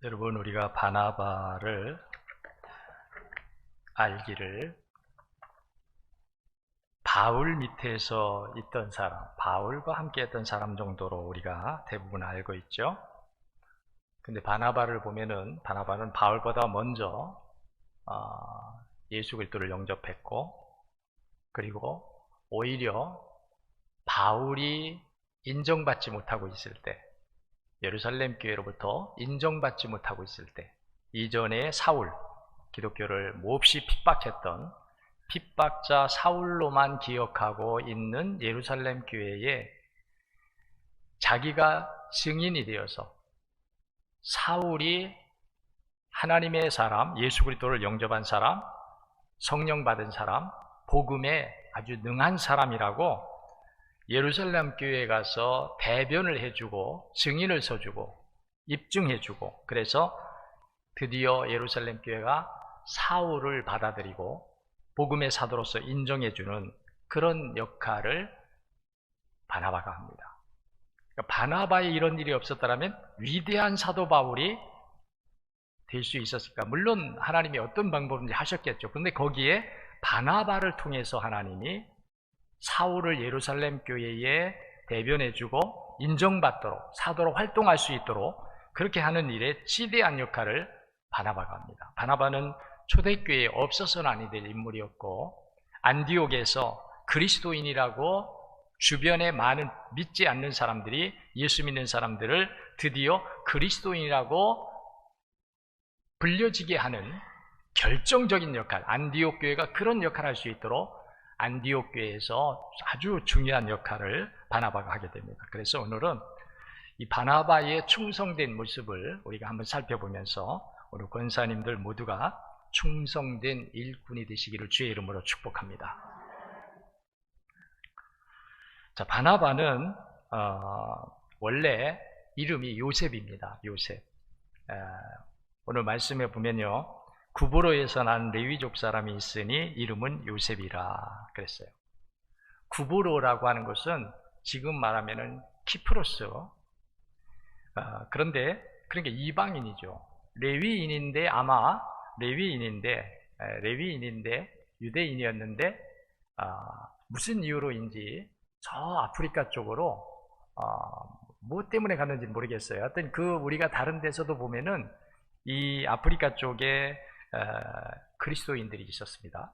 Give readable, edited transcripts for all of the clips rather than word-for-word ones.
여러분, 우리가 바나바를 알기를 바울 밑에서 있던 사람, 바울과 함께 했던 사람 정도로 우리가 대부분 알고 있죠. 근데 바나바를 보면은 바나바는 바울보다 먼저 예수 그리스도를 영접했고, 그리고 오히려 바울이 인정받지 못하고 있을 때, 예루살렘 교회로부터 인정받지 못하고 있을 때, 이전에 사울, 기독교를 몹시 핍박했던 핍박자 사울로만 기억하고 있는 예루살렘 교회에 자기가 증인이 되어서 사울이 하나님의 사람, 예수 그리스도를 영접한 사람, 성령 받은 사람, 복음에 아주 능한 사람이라고 예루살렘 교회에 가서 대변을 해주고 증인을 서주고 입증해주고, 그래서 드디어 예루살렘 교회가 사울을 받아들이고 복음의 사도로서 인정해주는 그런 역할을 바나바가 합니다. 그러니까 바나바에 이런 일이 없었다면 위대한 사도 바울이 될 수 있었을까? 물론 하나님이 어떤 방법인지 하셨겠죠. 그런데 거기에 바나바를 통해서 하나님이 사울을 예루살렘 교회에 대변해주고 인정받도록, 사도로 활동할 수 있도록 그렇게 하는 일에 지대한 역할을 바나바가 합니다. 바나바는 초대교회에 없어서는 아니 될 인물이었고, 안디옥에서 그리스도인이라고 주변에 많은 믿지 않는 사람들이 예수 믿는 사람들을 드디어 그리스도인이라고 불려지게 하는 결정적인 역할, 안디옥 교회가 그런 역할을 할 수 있도록 안디옥 교회에서 아주 중요한 역할을 바나바가 하게 됩니다. 그래서 오늘은 이 바나바의 충성된 모습을 우리가 한번 살펴보면서 우리 권사님들 모두가 충성된 일꾼이 되시기를 주의 이름으로 축복합니다. 자, 바나바는 원래 이름이 요셉입니다. 요셉. 오늘 말씀에 보면요, 구브로에서 난 레위족 사람이 있으니 이름은 요셉이라 그랬어요. 구브로라고 하는 것은 지금 말하면은 키프로스. 그런데 그러니까 이방인이죠. 레위인인데 아마 레위인인데 유대인이었는데 무슨 이유로인지 저 아프리카 쪽으로 뭐 때문에 갔는지 모르겠어요. 하여튼 우리가 다른 데서도 보면은 이 아프리카 쪽에 그리스도인들이 있었습니다.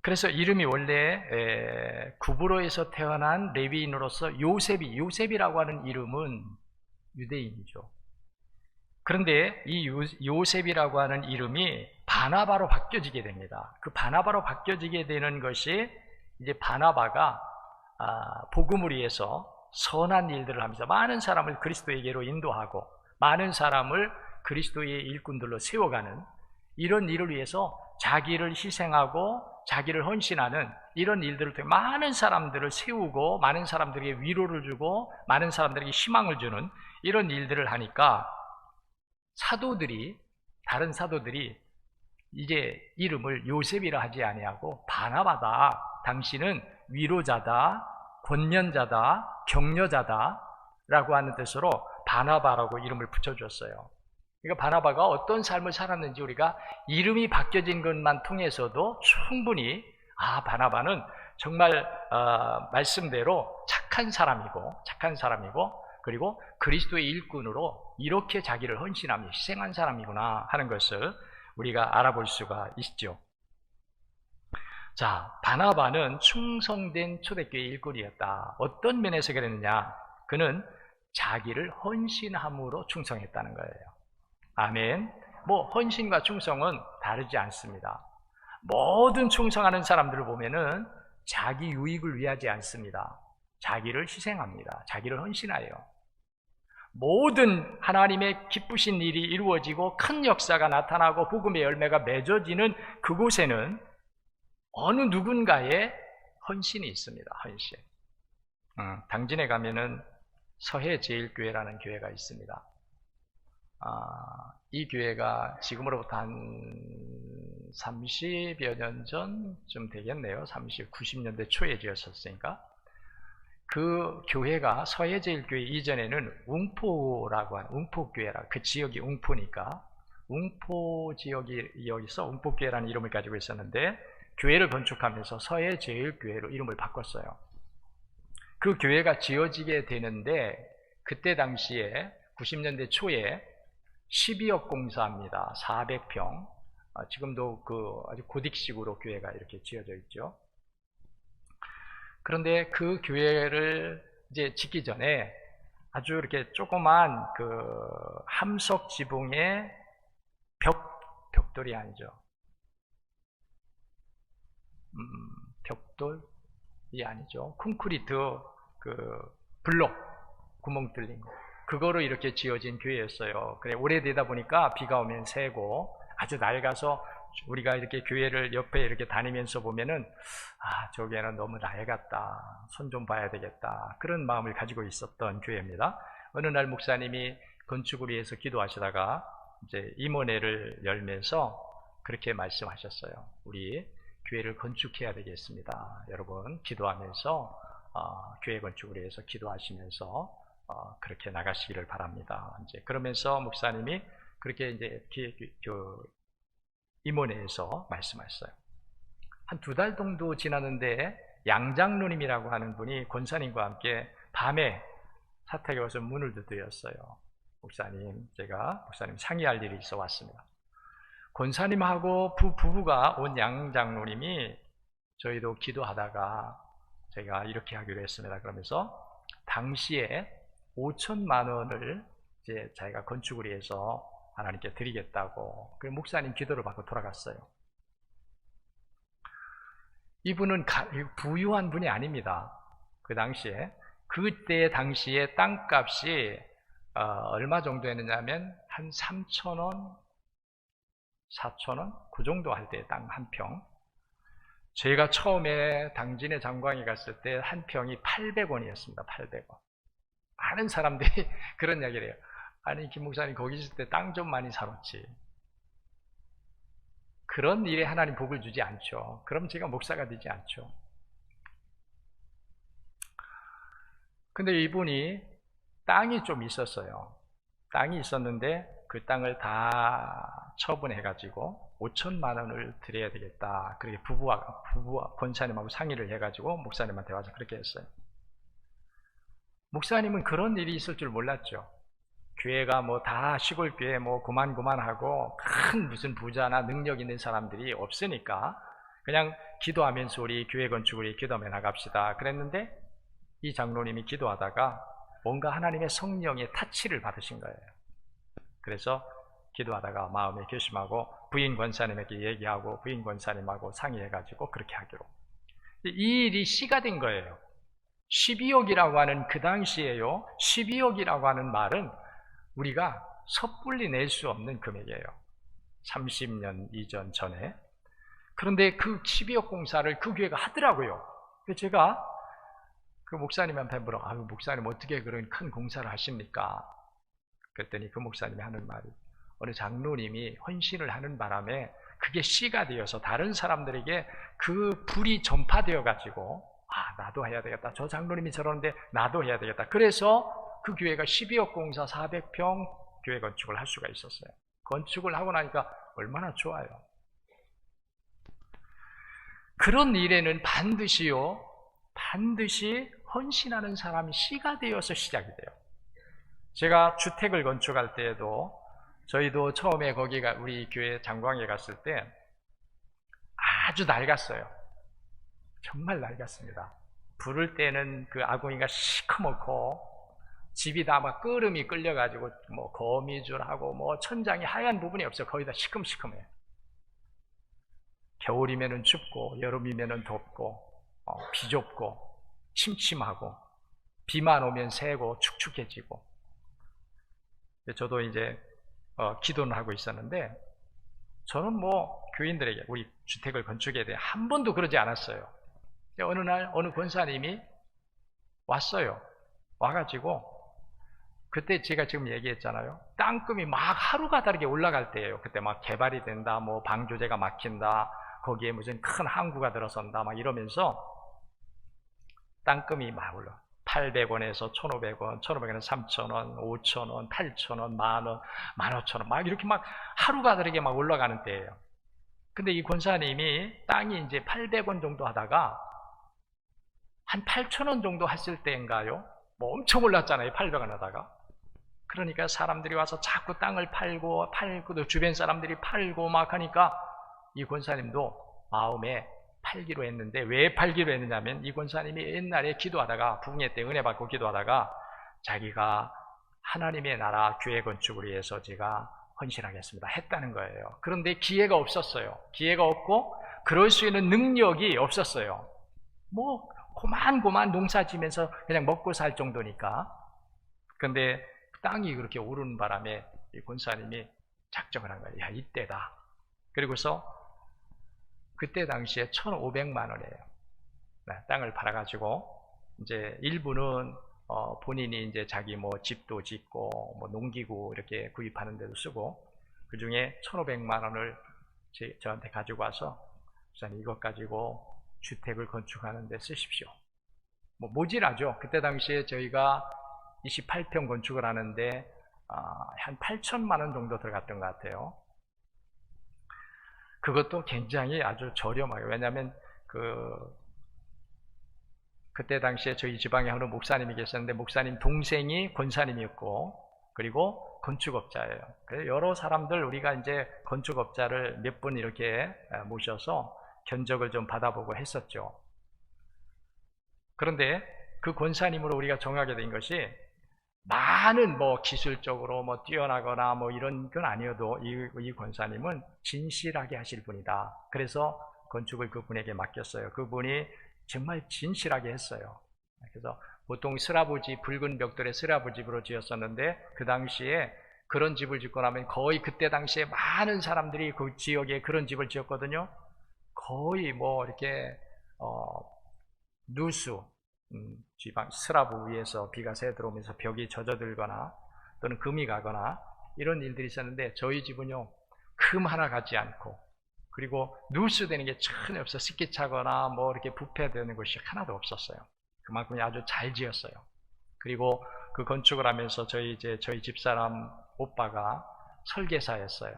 그래서 이름이 원래 구브로에서 태어난 레위인으로서 요셉이라고 하는 이름은 유대인이죠. 그런데 이 요셉이라고 하는 이름이 바나바로 바뀌어지게 됩니다. 그 바나바로 바뀌어지게 되는 것이 이제 바나바가 복음을 위해서 선한 일들을 하면서 많은 사람을 그리스도에게로 인도하고 많은 사람을 그리스도의 일꾼들로 세워가는 이런 일을 위해서 자기를 희생하고 자기를 헌신하는 이런 일들을 통해 많은 사람들을 세우고 많은 사람들에게 위로를 주고 많은 사람들에게 희망을 주는 이런 일들을 하니까 다른 사도들이 이제 이름을 요셉이라 하지 아니하고 바나바다, 당신은 위로자다, 권면자다, 격려자다 라고 하는 뜻으로 바나바라고 이름을 붙여줬어요. 그러니까 바나바가 어떤 삶을 살았는지 우리가 이름이 바뀌어진 것만 통해서도 충분히 바나바는 정말 말씀대로 착한 사람이고 그리고 그리스도의 일꾼으로 이렇게 자기를 헌신하며 희생한 사람이구나 하는 것을 우리가 알아볼 수가 있죠. 자, 바나바는 충성된 초대교회 일꾼이었다. 어떤 면에서 그랬느냐? 그는 자기를 헌신함으로 충성했다는 거예요. 아멘. 헌신과 충성은 다르지 않습니다. 모든 충성하는 사람들을 보면은 자기 유익을 위하지 않습니다. 자기를 희생합니다. 자기를 헌신하여 모든 하나님의 기쁘신 일이 이루어지고 큰 역사가 나타나고 복음의 열매가 맺어지는 그곳에는 어느 누군가의 헌신이 있습니다. 헌신. 당진에 가면은 서해제일교회라는 교회가 있습니다. 이 교회가 지금으로부터 한 30여 년 전쯤 되겠네요. 90년대 초에 지었었으니까. 그 교회가 서해제일교회 이전에는 웅포라고 하는, 웅포교회라, 그 지역이 웅포니까 웅포 지역이 여기서 웅포교회라는 이름을 가지고 있었는데, 교회를 건축하면서 서해제일교회로 이름을 바꿨어요. 그 교회가 지어지게 되는데, 그때 당시에 90년대 초에 12억 공사합니다. 400평. 지금도 그 아주 고딕식으로 교회가 이렇게 지어져 있죠. 그런데 그 교회를 이제 짓기 전에 아주 이렇게 조그만 그 함석 지붕의 벽돌이 아니죠. 벽돌이 아니죠. 콘크리트 그 블록 구멍 뚫린 거. 그거로 이렇게 지어진 교회였어요. 그래, 오래되다 보니까 비가 오면 새고 아주 낡아서 우리가 이렇게 교회를 옆에 이렇게 다니면서 보면은, 아, 저 교회는 너무 낡았다. 손 좀 봐야 되겠다. 그런 마음을 가지고 있었던 교회입니다. 어느 날 목사님이 건축을 위해서 기도하시다가 이제 임원회를 열면서 그렇게 말씀하셨어요. 우리 교회를 건축해야 되겠습니다. 여러분, 기도하면서 교회 건축을 위해서 기도하시면서 그렇게 나가시기를 바랍니다. 이제 그러면서 목사님이 그렇게 이제 임원회에서 말씀하셨어요. 한 2달 정도 지났는데 양장로님이라고 하는 분이 권사님과 함께 밤에 사택에 와서 문을 두드렸어요. 목사님, 제가 목사님 상의할 일이 있어 왔습니다. 권사님하고 부부가 온 양장로님이 저희도 기도하다가 제가 이렇게 하기로 했습니다. 그러면서 당시에 5천만 원을 이제 자기가 건축을 위해서 하나님께 드리겠다고, 그 목사님 기도를 받고 돌아갔어요. 이분은 부유한 분이 아닙니다. 그 당시에, 그때 당시에 땅값이 얼마 정도 했느냐면 한 3,000원, 4,000원 그 정도 할 때 땅 한 평. 제가 처음에 당진의 장광에 갔을 때 한 평이 800원이었습니다. 800원. 많은 사람들이 그런 이야기를 해요. 아니, 김 목사님 거기 있을 때 땅 좀 많이 사놓지. 그런 일에 하나님 복을 주지 않죠. 그럼 제가 목사가 되지 않죠. 근데 이분이 땅이 좀 있었어요. 땅이 있었는데 그 땅을 다 처분해가지고 5천만 원을 드려야 되겠다. 그렇게 부부와 권사님하고 상의를 해가지고 목사님한테 와서 그렇게 했어요. 목사님은 그런 일이 있을 줄 몰랐죠. 교회가 뭐 다 시골 교회 뭐 그만하고 큰 무슨 부자나 능력 있는 사람들이 없으니까 그냥 기도하면서 우리 교회 건축을 기도하며 나갑시다 그랬는데, 이 장로님이 기도하다가 뭔가 하나님의 성령의 타치를 받으신 거예요. 그래서 기도하다가 마음에 결심하고 부인 권사님에게 얘기하고 부인 권사님하고 상의해가지고 그렇게 하기로. 이 일이 씨가 된 거예요. 12억이라고 하는 그 당시에요, 12억이라고 하는 말은 우리가 섣불리 낼 수 없는 금액이에요. 30년 이전 전에. 그런데 그 12억 공사를 그 교회가 하더라고요. 제가 그 목사님한테 물어, 목사님 어떻게 그런 큰 공사를 하십니까? 그랬더니 그 목사님이 하는 말이, 어느 장로님이 헌신을 하는 바람에 그게 씨가 되어서 다른 사람들에게 그 불이 전파되어 가지고, 나도 해야 되겠다. 저 장로님이 저러는데 나도 해야 되겠다. 그래서 그 교회가 12억 공사 400평 교회 건축을 할 수가 있었어요. 건축을 하고 나니까 얼마나 좋아요. 그런 일에는 반드시 헌신하는 사람이 씨가 되어서 시작이 돼요. 제가 주택을 건축할 때에도 저희도 처음에 거기가 우리 교회 장광에 갔을 때 아주 낡았어요. 정말 낡았습니다. 부를 때는 그 아궁이가 시커멓고 집이 다 막 끄름이 끌려가지고 뭐 거미줄하고 뭐 천장이 하얀 부분이 없어요. 거의 다 시큼시큼해요. 겨울이면은 춥고 여름이면은 덥고 비좁고 침침하고 비만 오면 새고 축축해지고. 저도 이제 기도는 하고 있었는데, 저는 뭐 교인들에게 우리 주택을 건축에 대해 한 번도 그러지 않았어요. 어느 날 어느 권사님이 왔어요. 와가지고, 그때 제가 지금 얘기했잖아요. 땅금이 막 하루가 다르게 올라갈 때예요. 그때 막 개발이 된다, 뭐 방조제가 막힌다, 거기에 무슨 큰 항구가 들어선다 막 이러면서 땅금이 막 올라. 800원에서 1,500원, 1,500원에서 3,000원, 5,000원, 8,000원, 만원, 15,000원 막 이렇게 막 하루가 다르게 막 올라가는 때예요. 근데 이 권사님이 땅이 이제 800원 정도 하다가 한 8,000원 정도 했을 때인가요? 뭐 엄청 올랐잖아요. 800원 하다가. 그러니까 사람들이 와서 자꾸 땅을 팔고 또 주변 사람들이 팔고 막 하니까 이 권사님도 마음에 팔기로 했는데, 왜 팔기로 했느냐면 이 권사님이 옛날에 기도하다가 부흥회 때 은혜 받고 기도하다가 자기가 하나님의 나라 교회 건축을 위해서 제가 헌신하겠습니다 했다는 거예요. 그런데 기회가 없었어요. 기회가 없고 그럴 수 있는 능력이 없었어요. 뭐 고만고만 농사 지면서 그냥 먹고 살 정도니까. 근데 땅이 그렇게 오르는 바람에 이 권사님이 작정을 한 거예요. 야, 이때다. 그리고서 그때 당시에 1,500만 원이에요. 땅을 팔아가지고 이제 일부는 본인이 이제 자기 뭐 집도 짓고 뭐 농기구 이렇게 구입하는 데도 쓰고, 그 중에 1,500만 원을 저한테 가지고 와서 우선 이것 가지고 주택을 건축하는 데 쓰십시오. 뭐 모질하죠. 그때 당시에 저희가 28평 건축을 하는데 한 8천만 원 정도 들어갔던 것 같아요. 그것도 굉장히 아주 저렴하게, 왜냐하면 그때 당시에 저희 지방에 어느 목사님이 계셨는데 목사님 동생이 권사님이었고, 그리고 건축업자예요. 그래서 여러 사람들 우리가 이제 건축업자를 몇 분 이렇게 모셔서 견적을 좀 받아보고 했었죠. 그런데 그 권사님으로 우리가 정하게 된 것이 많은 뭐 기술적으로 뭐 뛰어나거나 뭐 이런 건 아니어도 이 권사님은 진실하게 하실 분이다. 그래서 건축을 그분에게 맡겼어요. 그분이 정말 진실하게 했어요. 그래서 보통 스라브집, 붉은 벽돌의 스라브집으로 지었었는데, 그 당시에 그런 집을 짓고 나면 거의 그때 당시에 많은 사람들이 그 지역에 그런 집을 지었거든요. 거의 뭐 이렇게 누수, 지방 스라브 위에서 비가 새 들어오면서 벽이 젖어들거나 또는 금이 가거나 이런 일들이 있었는데, 저희 집은요 금 하나 가지 않고, 그리고 누수되는 게 전혀 없어. 습기 차거나 뭐 이렇게 부패되는 것이 하나도 없었어요. 그만큼 아주 잘 지었어요. 그리고 그 건축을 하면서 저희 집사람 오빠가 설계사였어요.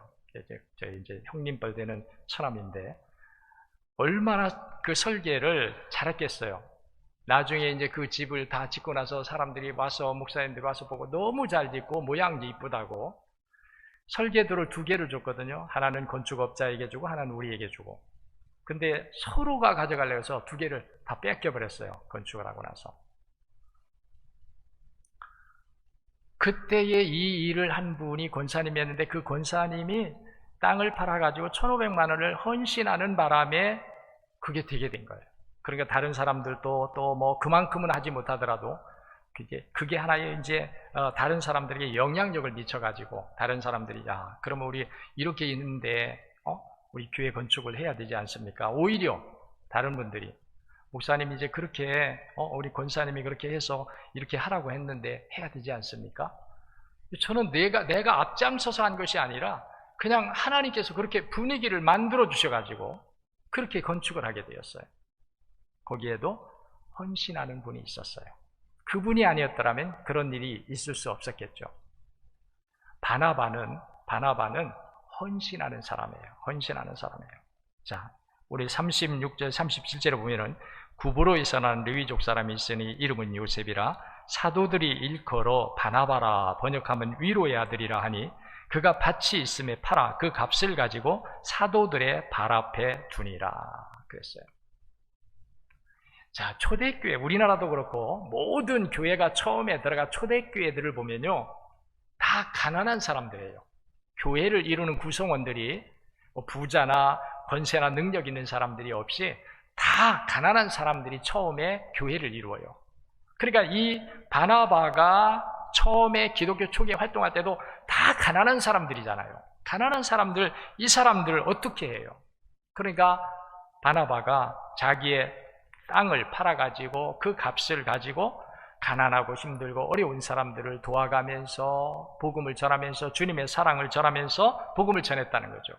저희 이제 형님뻘 되는 처남인데 얼마나 그 설계를 잘했겠어요. 나중에 이제 그 집을 다 짓고 나서 사람들이 와서, 목사님들이 와서 보고 너무 잘 짓고 모양도 이쁘다고 설계도를 2개를 줬거든요. 하나는 건축업자에게 주고 하나는 우리에게 주고. 근데 서로가 가져가려고 해서 2개를 다 뺏겨버렸어요. 건축을 하고 나서. 그때에 이 일을 한 분이 권사님이었는데, 그 권사님이 땅을 팔아가지고 1,500만 원을 헌신하는 바람에 그게 되게 된 거예요. 그러니까 다른 사람들도 또 뭐 그만큼은 하지 못하더라도 그게 하나의 이제 다른 사람들에게 영향력을 미쳐가지고, 다른 사람들이 야, 그러면 우리 이렇게 있는데 우리 교회 건축을 해야 되지 않습니까? 오히려 다른 분들이 목사님이 이제 그렇게 우리 권사님이 그렇게 해서 이렇게 하라고 했는데 해야 되지 않습니까? 저는 내가 앞장서서 한 것이 아니라 그냥 하나님께서 그렇게 분위기를 만들어 주셔가지고 그렇게 건축을 하게 되었어요. 거기에도 헌신하는 분이 있었어요. 그분이 아니었더라면 그런 일이 있을 수 없었겠죠. 바나바는 헌신하는 사람이에요. 헌신하는 사람이에요. 자, 우리 36절, 37절에 보면은 구브로에서 난 레위족 사람이 있으니 이름은 요셉이라 사도들이 일컬어 바나바라, 번역하면 위로의 아들이라 하니 그가 밭이 있음에 팔아 그 값을 가지고 사도들의 발 앞에 두니라 그랬어요. 자, 초대교회, 우리나라도 그렇고 모든 교회가 처음에 들어가 초대교회들을 보면요 다 가난한 사람들이에요. 교회를 이루는 구성원들이 부자나 권세나 능력 있는 사람들이 없이 다 가난한 사람들이 처음에 교회를 이루어요. 그러니까 이 바나바가 처음에 기독교 초기에 활동할 때도 다 가난한 사람들이잖아요. 가난한 사람들, 이 사람들 어떻게 해요? 그러니까 바나바가 자기의 땅을 팔아가지고 그 값을 가지고 가난하고 힘들고 어려운 사람들을 도와가면서 복음을 전하면서 주님의 사랑을 전하면서 복음을 전했다는 거죠.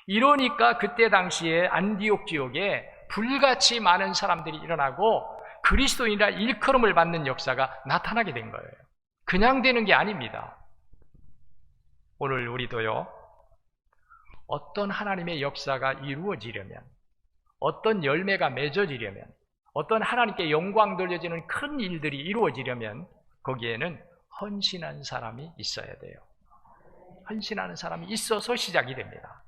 이러니까 그때 당시에 안디옥 지역에 불같이 많은 사람들이 일어나고 그리스도인이라 일컬음을 받는 역사가 나타나게 된 거예요. 그냥 되는 게 아닙니다. 오늘 우리도요, 어떤 하나님의 역사가 이루어지려면, 어떤 열매가 맺어지려면, 어떤 하나님께 영광 돌려지는 큰 일들이 이루어지려면 거기에는 헌신한 사람이 있어야 돼요. 헌신하는 사람이 있어서 시작이 됩니다.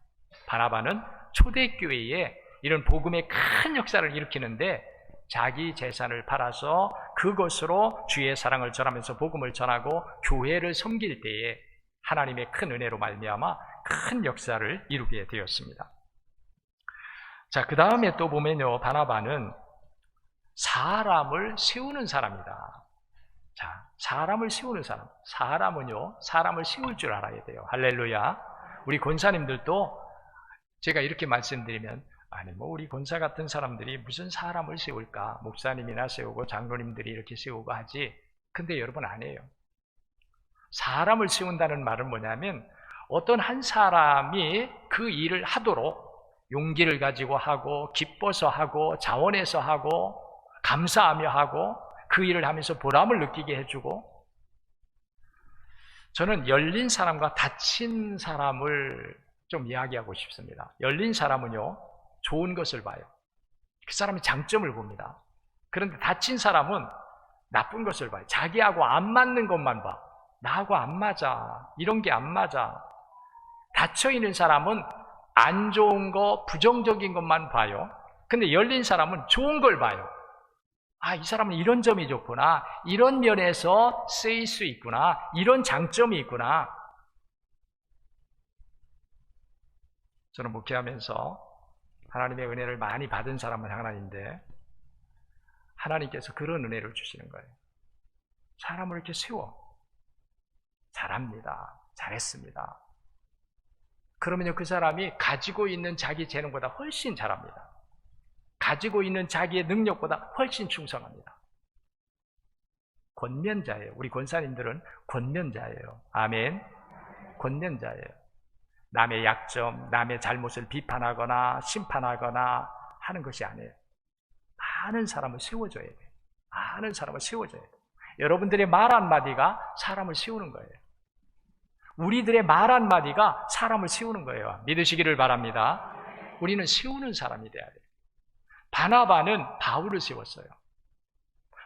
바나바는 초대교회에 이런 복음의 큰 역사를 일으키는데 자기 재산을 팔아서 그것으로 주의 사랑을 전하면서 복음을 전하고 교회를 섬길 때에 하나님의 큰 은혜로 말미암아 큰 역사를 이루게 되었습니다. 자, 그 다음에 또 보면요, 바나바는 사람을 세우는 사람이다. 자, 사람을 세우는 사람. 사람은요, 사람을 세울 줄 알아야 돼요. 할렐루야. 우리 권사님들도 제가 이렇게 말씀드리면, 아니, 우리 권사 같은 사람들이 무슨 사람을 세울까? 목사님이나 세우고 장로님들이 이렇게 세우고 하지. 근데 여러분 안 해요. 사람을 세운다는 말은 뭐냐면, 어떤 한 사람이 그 일을 하도록 용기를 가지고 하고, 기뻐서 하고, 자원해서 하고, 감사하며 하고, 그 일을 하면서 보람을 느끼게 해주고, 저는 열린 사람과 닫힌 사람을 좀 이야기하고 싶습니다. 열린 사람은요, 좋은 것을 봐요. 그 사람의 장점을 봅니다. 그런데 닫힌 사람은 나쁜 것을 봐요. 자기하고 안 맞는 것만 봐. 나하고 안 맞아. 이런 게 안 맞아. 닫혀있는 사람은 안 좋은 거, 부정적인 것만 봐요. 근데 열린 사람은 좋은 걸 봐요. 아, 이 사람은 이런 점이 좋구나. 이런 면에서 쓰일 수 있구나. 이런 장점이 있구나. 저는 목회하면서 하나님의 은혜를 많이 받은 사람은 하나님인데 하나님께서 그런 은혜를 주시는 거예요. 사람을 이렇게 세워. 잘합니다. 잘했습니다. 그러면요, 그 사람이 가지고 있는 자기 재능보다 훨씬 잘합니다. 가지고 있는 자기의 능력보다 훨씬 충성합니다. 권면자예요. 우리 권사님들은 권면자예요. 아멘. 권면자예요. 남의 약점, 남의 잘못을 비판하거나 심판하거나 하는 것이 아니에요. 많은 사람을 세워줘야 돼요. 많은 사람을 세워줘야 돼요. 여러분들의 말 한마디가 사람을 세우는 거예요. 우리들의 말 한마디가 사람을 세우는 거예요. 믿으시기를 바랍니다. 우리는 세우는 사람이 돼야 돼요. 바나바는 바울을 세웠어요.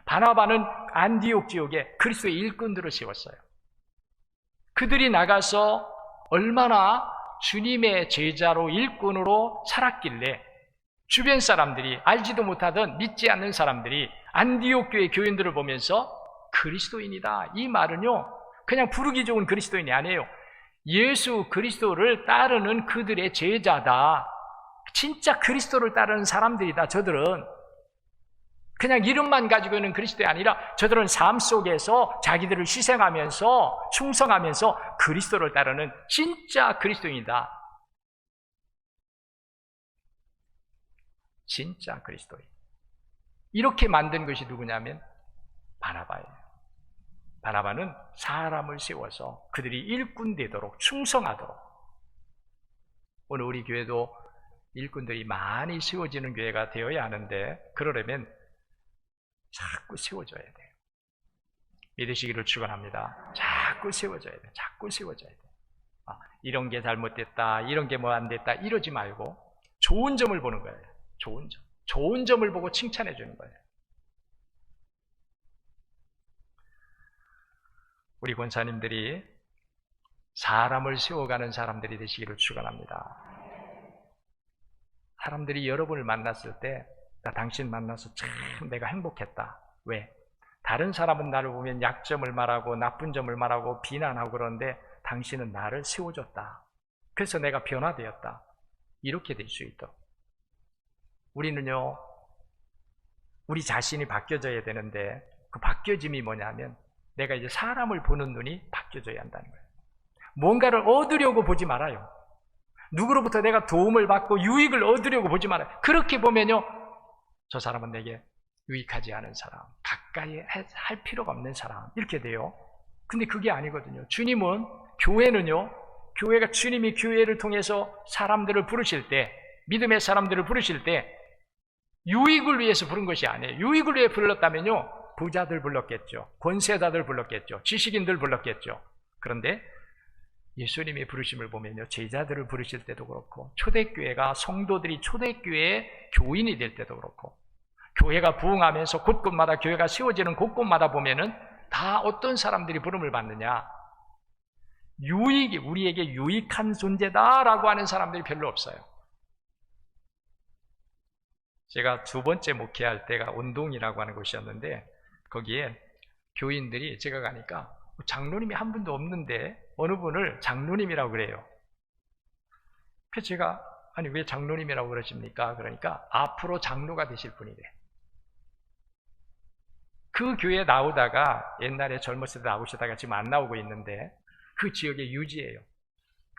바나바는 안디옥 지역에 그리스도의 일꾼들을 세웠어요. 그들이 나가서 얼마나 주님의 제자로 일꾼으로 살았길래 주변 사람들이 알지도 못하던 믿지 않는 사람들이 안디옥 교회 교인들을 보면서 그리스도인이다. 이 말은요, 그냥 부르기 좋은 그리스도인이 아니에요. 예수 그리스도를 따르는 그들의 제자다. 진짜 그리스도를 따르는 사람들이다. 저들은 그냥 이름만 가지고 있는 그리스도가 아니라 저들은 삶 속에서 자기들을 희생하면서 충성하면서 그리스도를 따르는 진짜 그리스도인이다. 진짜 그리스도인. 이렇게 만든 것이 누구냐면 바나바예요. 바나바는 사람을 세워서 그들이 일꾼 되도록 충성하도록. 오늘 우리 교회도 일꾼들이 많이 세워지는 교회가 되어야 하는데 그러려면 자꾸 세워줘야 돼요. 믿으시기를 축원합니다. 자꾸 세워줘야 돼요. 자꾸 세워줘야 돼요. 이런 게 잘못됐다, 이런 게 뭐 안 됐다 이러지 말고 좋은 점을 보는 거예요. 좋은 점. 좋은 점을 보고 칭찬해 주는 거예요. 우리 권사님들이 사람을 세워가는 사람들이 되시기를 축원합니다. 사람들이 여러분을 만났을 때 나 당신 만나서 참 내가 행복했다. 왜? 다른 사람은 나를 보면 약점을 말하고 나쁜 점을 말하고 비난하고 그러는데 당신은 나를 세워줬다. 그래서 내가 변화되었다. 이렇게 될 수 있도록. 우리는요, 우리 자신이 바뀌어져야 되는데 그 바뀌어짐이 뭐냐면 내가 이제 사람을 보는 눈이 바뀌어져야 한다는 거예요. 뭔가를 얻으려고 보지 말아요. 누구로부터 내가 도움을 받고 유익을 얻으려고 보지 말아요. 그렇게 보면요, 저 사람은 내게 유익하지 않은 사람, 가까이 할 필요가 없는 사람 이렇게 돼요. 근데 그게 아니거든요. 주님은, 교회는요, 교회가 주님이 교회를 통해서 사람들을 부르실 때, 믿음의 사람들을 부르실 때 유익을 위해서 부른 것이 아니에요. 유익을 위해 불렀다면요, 부자들 불렀겠죠. 권세자들 불렀겠죠. 지식인들 불렀겠죠. 그런데 예수님의 부르심을 보면요, 제자들을 부르실 때도 그렇고, 초대교회가 성도들이 초대교회의 교인이 될 때도 그렇고, 교회가 부흥하면서 곳곳마다 교회가 세워지는 곳곳마다 보면은 다 어떤 사람들이 부름을 받느냐, 우리에게 유익한 존재다라고 하는 사람들이 별로 없어요. 제가 두 번째 목회할 때가 운동이라고 하는 곳이었는데, 거기에 교인들이 제가 가니까 장로님이 한 분도 없는데 어느 분을 장로님이라고 그래요. 그래서 제가, 아니 왜 장로님이라고 그러십니까? 그러니까 앞으로 장로가 되실 분이래. 그 교회에 나오다가 옛날에 젊었을 때 나오시다가 지금 안 나오고 있는데 그 지역의 유지예요.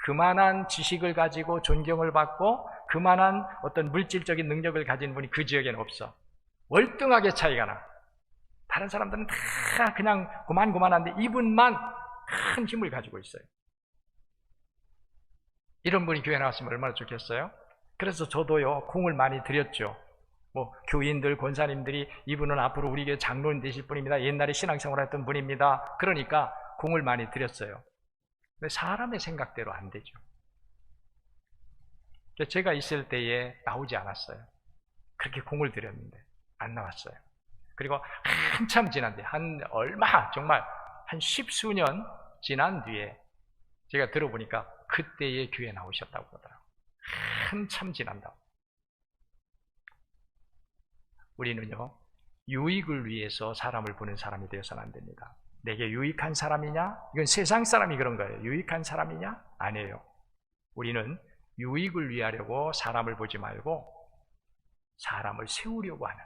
그만한 지식을 가지고 존경을 받고 그만한 어떤 물질적인 능력을 가진 분이 그 지역에는 없어. 월등하게 차이가 나. 다른 사람들은 다 그냥 고만고만한데 이분만 큰 힘을 가지고 있어요. 이런 분이 교회 나왔으면 얼마나 좋겠어요? 그래서 저도요, 공을 많이 들였죠. 교인들, 권사님들이 이분은 앞으로 우리 교회 장로님 되실 분입니다. 옛날에 신앙생활 했던 분입니다. 그러니까 공을 많이 들였어요. 근데 사람의 생각대로 안 되죠. 제가 있을 때에 나오지 않았어요. 그렇게 공을 들였는데 안 나왔어요. 그리고 한참 지난 뒤에, 정말 한 10수년 지난 뒤에 제가 들어보니까 그때의 교회에 나오셨다고 그러더라고요. 한참 지난다고. 우리는요, 유익을 위해서 사람을 보는 사람이 되어서는 안 됩니다. 내게 유익한 사람이냐? 이건 세상 사람이 그런 거예요. 유익한 사람이냐? 아니에요. 우리는 유익을 위하려고 사람을 보지 말고 사람을 세우려고 하는,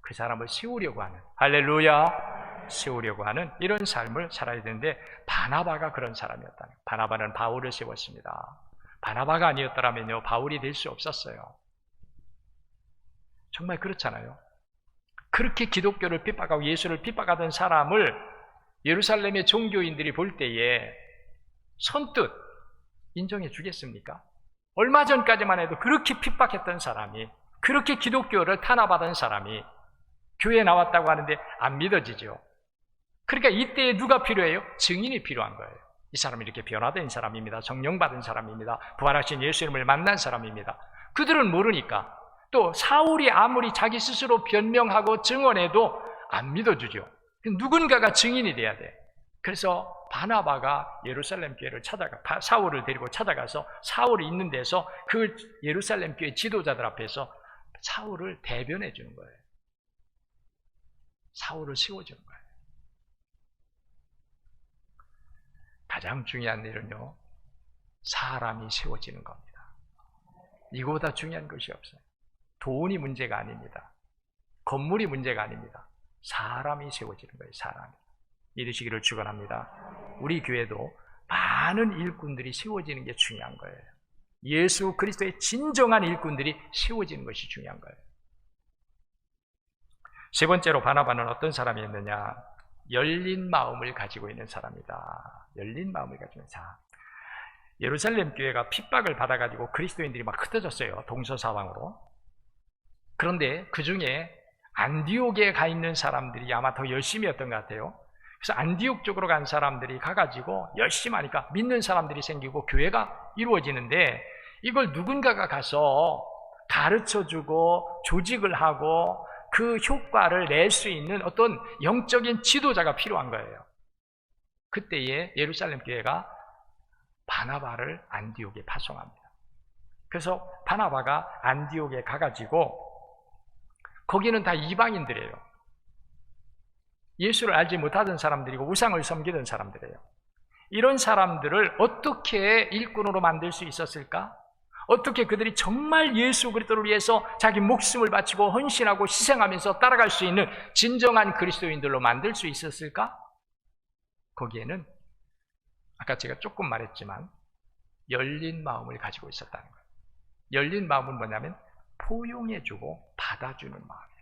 그 사람을 세우려고 하는, 할렐루야, 세우려고 하는 이런 삶을 살아야 되는데, 바나바가 그런 사람이었다는 거예요. 바나바는 바울을 세웠습니다. 바나바가 아니었더라면요, 바울이 될 수 없었어요. 정말 그렇잖아요. 그렇게 기독교를 핍박하고 예수를 핍박하던 사람을 예루살렘의 종교인들이 볼 때에 선뜻 인정해 주겠습니까? 얼마 전까지만 해도 그렇게 핍박했던 사람이, 그렇게 기독교를 탄압하던 사람이 교회에 나왔다고 하는데 안 믿어지죠. 그러니까 이때에 누가 필요해요? 증인이 필요한 거예요. 이 사람이 이렇게 변화된 사람입니다. 성령 받은 사람입니다. 부활하신 예수님을 만난 사람입니다. 그들은 모르니까, 또 사울이 아무리 자기 스스로 변명하고 증언해도 안 믿어주죠. 누군가가 증인이 돼야 돼. 그래서 바나바가 예루살렘 교회를 사울을 데리고 찾아가서 사울이 있는 데서 그 예루살렘 교회 지도자들 앞에서 사울을 대변해 주는 거예요. 사울을 세워주는 거예요. 가장 중요한 일은요, 사람이 세워지는 겁니다. 이거보다 중요한 것이 없어요. 돈이 문제가 아닙니다. 건물이 문제가 아닙니다. 사람이 세워지는 거예요. 사람이. 이러시기를 축원합니다. 우리 교회도 많은 일꾼들이 세워지는 게 중요한 거예요. 예수 그리스도의 진정한 일꾼들이 세워지는 것이 중요한 거예요. 세 번째로 바나바는 어떤 사람이었느냐? 열린 마음을 가지고 있는 사람이다. 열린 마음을 가지고 있는 사람. 예루살렘 교회가 핍박을 받아가지고 그리스도인들이 막 흩어졌어요. 동서사방으로. 그런데 그 중에 안디옥에 가 있는 사람들이 아마 더 열심히 했던 것 같아요. 그래서 안디옥 쪽으로 간 사람들이 가가지고 열심히 하니까 믿는 사람들이 생기고 교회가 이루어지는데, 이걸 누군가가 가서 가르쳐주고 조직을 하고 그 효과를 낼 수 있는 어떤 영적인 지도자가 필요한 거예요. 그때에 예루살렘 교회가 바나바를 안디옥에 파송합니다. 그래서 바나바가 안디옥에 가가지고, 거기는 다 이방인들이에요. 예수를 알지 못하던 사람들이고 우상을 섬기던 사람들이에요. 이런 사람들을 어떻게 일꾼으로 만들 수 있었을까? 어떻게 그들이 정말 예수 그리스도를 위해서 자기 목숨을 바치고 헌신하고 희생하면서 따라갈 수 있는 진정한 그리스도인들로 만들 수 있었을까? 거기에는 아까 제가 조금 말했지만 열린 마음을 가지고 있었다는 거예요. 열린 마음은 뭐냐면 포용해주고 받아주는 마음이에요.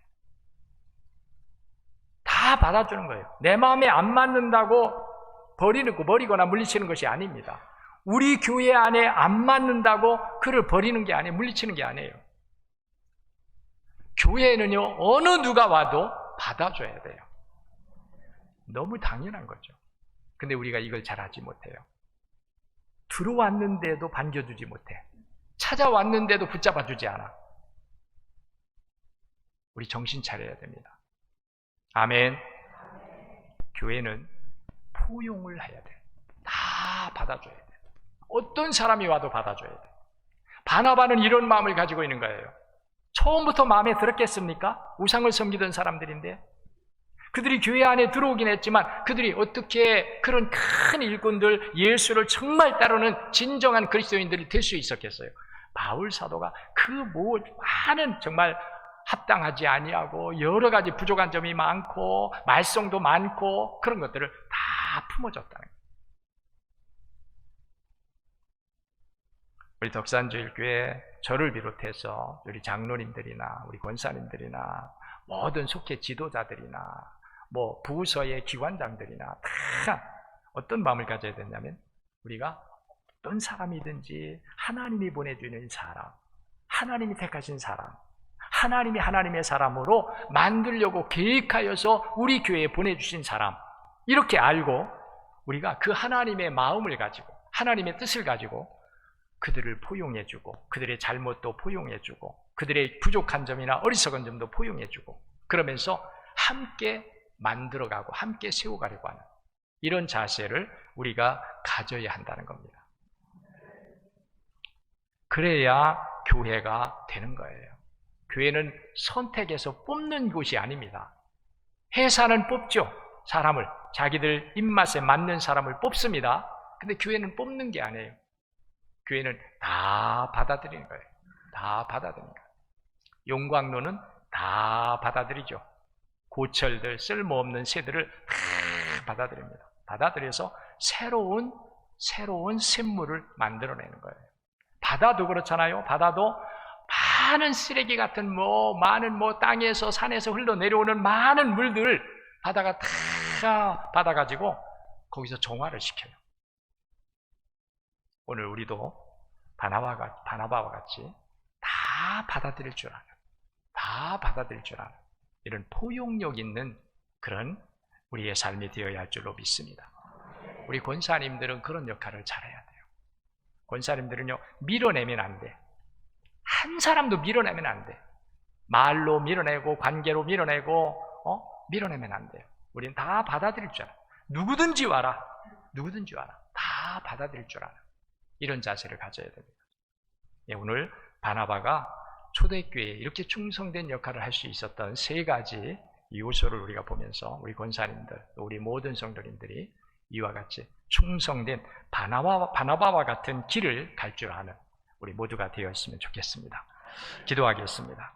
다 받아주는 거예요. 내 마음에 안 맞는다고 버리거나 물리치는 것이 아닙니다. 우리 교회 안에 안 맞는다고 그를 버리는 게 아니에요. 물리치는 게 아니에요. 교회는요, 어느 누가 와도 받아줘야 돼요. 너무 당연한 거죠. 근데 우리가 이걸 잘하지 못해요. 들어왔는데도 반겨주지 못해. 찾아왔는데도 붙잡아주지 않아. 우리 정신 차려야 됩니다. 아멘. 교회는 포용을 해야 돼. 다 받아줘야 돼. 어떤 사람이 와도 받아줘야 돼. 바나바는 이런 마음을 가지고 있는 거예요. 처음부터 마음에 들었겠습니까? 우상을 섬기던 사람들인데. 그들이 교회 안에 들어오긴 했지만 그들이 어떻게 그런 큰 일꾼들, 예수를 정말 따르는 진정한 그리스도인들이 될 수 있었겠어요? 바울 사도가 그 많은 정말 합당하지 아니하고 여러 가지 부족한 점이 많고 말썽도 많고 그런 것들을 다 품어줬다는 거예요. 우리 덕산주일교회 저를 비롯해서 우리 장로님들이나 우리 권사님들이나 모든 속회 지도자들이나 뭐 부서의 기관장들이나 다 어떤 마음을 가져야 되냐면 우리가 어떤 사람이든지 하나님이 보내주는 사람, 하나님이 택하신 사람, 하나님이 하나님의 사람으로 만들려고 계획하여서 우리 교회에 보내주신 사람, 이렇게 알고 우리가 그 하나님의 마음을 가지고 하나님의 뜻을 가지고 그들을 포용해주고 그들의 잘못도 포용해주고 그들의 부족한 점이나 어리석은 점도 포용해주고 그러면서 함께 만들어가고 함께 세워가려고 하는 이런 자세를 우리가 가져야 한다는 겁니다. 그래야 교회가 되는 거예요. 교회는 선택해서 뽑는 곳이 아닙니다. 회사는 뽑죠. 사람을, 자기들 입맛에 맞는 사람을 뽑습니다. 근데 교회는 뽑는 게 아니에요. 교회는 다 받아들이는 거예요. 다 받아들이는 거예요. 용광로는 다 받아들이죠. 고철들, 쓸모없는 새들을 다 받아들입니다. 받아들여서 새로운 샘물을 만들어내는 거예요. 바다도 그렇잖아요. 바다도 많은 쓰레기 같은 많은 땅에서 산에서 흘러내려오는 많은 물들을 바다가 다 받아가지고 거기서 정화를 시켜요. 오늘 우리도 바나바와 같이 다 받아들일 줄 아는, 다 받아들일 줄 아는 이런 포용력 있는 그런 우리의 삶이 되어야 할 줄로 믿습니다. 우리 권사님들은 그런 역할을 잘해야 돼요. 권사님들은요, 밀어내면 안 돼. 한 사람도 밀어내면 안 돼. 말로 밀어내고 관계로 밀어내고 밀어내면 안 돼요. 우리는 다 받아들일 줄 알아. 누구든지 와라. 누구든지 와라. 다 받아들일 줄 아는 이런 자세를 가져야 됩니다. 예, 오늘 바나바가 초대교회에 이렇게 충성된 역할을 할 수 있었던 세 가지 요소를 우리가 보면서 우리 권사님들, 우리 모든 성도님들이 이와 같이 충성된 바나바와 같은 길을 갈 줄 아는 우리 모두가 되었으면 좋겠습니다. 기도하겠습니다.